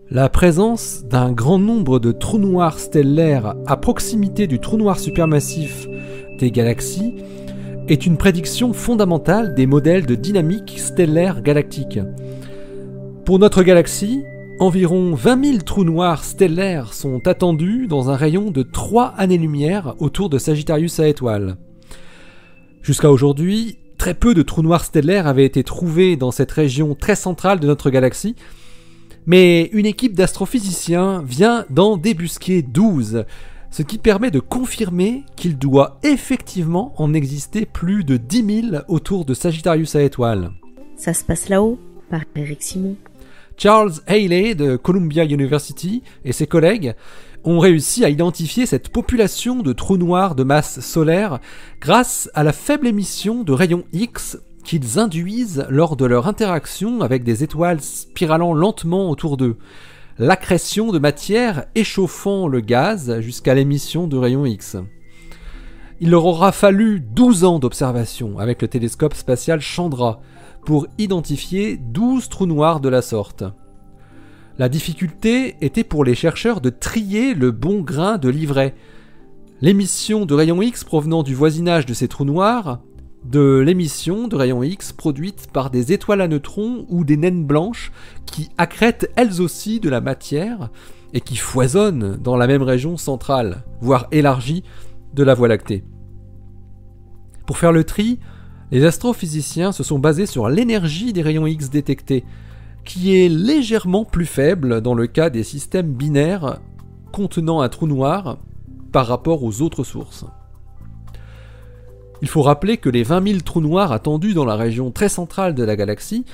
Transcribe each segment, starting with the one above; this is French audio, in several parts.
La présence d'un grand nombre de trous noirs stellaires à proximité du trou noir supermassif des galaxies est une prédiction fondamentale des modèles de dynamique stellaire galactique. Pour notre galaxie, environ 20 000 trous noirs stellaires sont attendus dans un rayon de 3 années-lumière autour de Sagittarius A étoile. Jusqu'à aujourd'hui, très peu de trous noirs stellaires avaient été trouvés dans cette région très centrale de notre galaxie, mais une équipe d'astrophysiciens vient d'en débusquer 12, ce qui permet de confirmer qu'il doit effectivement en exister plus de 10 000 autour de Sagittarius A étoile. Ça se passe là-haut, par Eric Simon. Charles Haley de Columbia University et ses collègues ont réussi à identifier cette population de trous noirs de masse solaire grâce à la faible émission de rayons X qu'ils induisent lors de leur interaction avec des étoiles spiralant lentement autour d'eux, l'accrétion de matière échauffant le gaz jusqu'à l'émission de rayons X. Il leur aura fallu 12 ans d'observation avec le télescope spatial Chandra pour identifier 12 trous noirs de la sorte. La difficulté était pour les chercheurs de trier le bon grain de livret. L'émission de rayons X provenant du voisinage de ces trous noirs, de l'émission de rayons X produite par des étoiles à neutrons ou des naines blanches qui accrètent elles aussi de la matière et qui foisonnent dans la même région centrale, voire élargie, de la Voie lactée. Pour faire le tri, les astrophysiciens se sont basés sur l'énergie des rayons X détectés, qui est légèrement plus faible dans le cas des systèmes binaires contenant un trou noir par rapport aux autres sources. Il faut rappeler que les 20 000 trous noirs attendus dans la région très centrale de la galaxie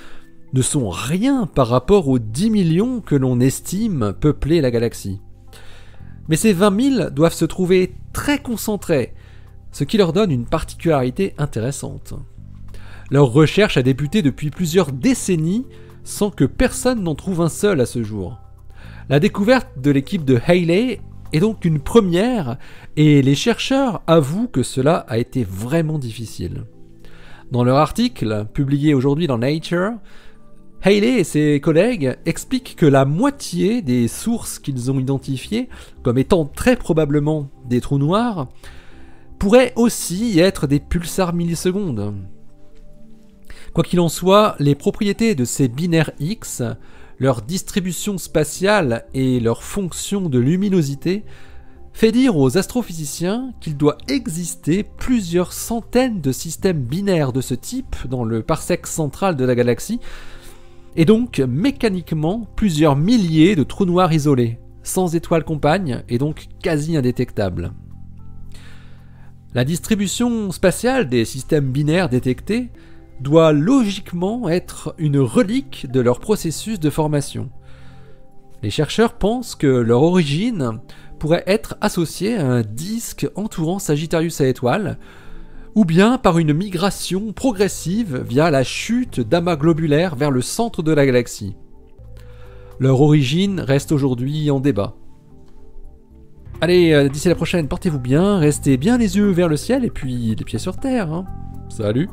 ne sont rien par rapport aux 10 millions que l'on estime peupler la galaxie. Mais ces 20 000 doivent se trouver très concentrés, ce qui leur donne une particularité intéressante. Leur recherche a débuté depuis plusieurs décennies sans que personne n'en trouve un seul à ce jour. La découverte de l'équipe de Haley est donc une première et les chercheurs avouent que cela a été vraiment difficile. Dans leur article, publié aujourd'hui dans Nature, Haley et ses collègues expliquent que la moitié des sources qu'ils ont identifiées comme étant très probablement des trous noirs pourraient aussi être des pulsars millisecondes. Quoi qu'il en soit, les propriétés de ces binaires X, leur distribution spatiale et leur fonction de luminosité fait dire aux astrophysiciens qu'il doit exister plusieurs centaines de systèmes binaires de ce type dans le parsec central de la galaxie, et donc mécaniquement plusieurs milliers de trous noirs isolés, sans étoiles compagnes et donc quasi indétectables. La distribution spatiale des systèmes binaires détectés doit logiquement être une relique de leur processus de formation. Les chercheurs pensent que leur origine pourrait être associée à un disque entourant Sagittarius A étoile, ou bien par une migration progressive via la chute d'amas globulaires vers le centre de la galaxie. Leur origine reste aujourd'hui en débat. Allez, d'ici la prochaine, portez-vous bien, restez bien les yeux vers le ciel et puis les pieds sur terre. Salut!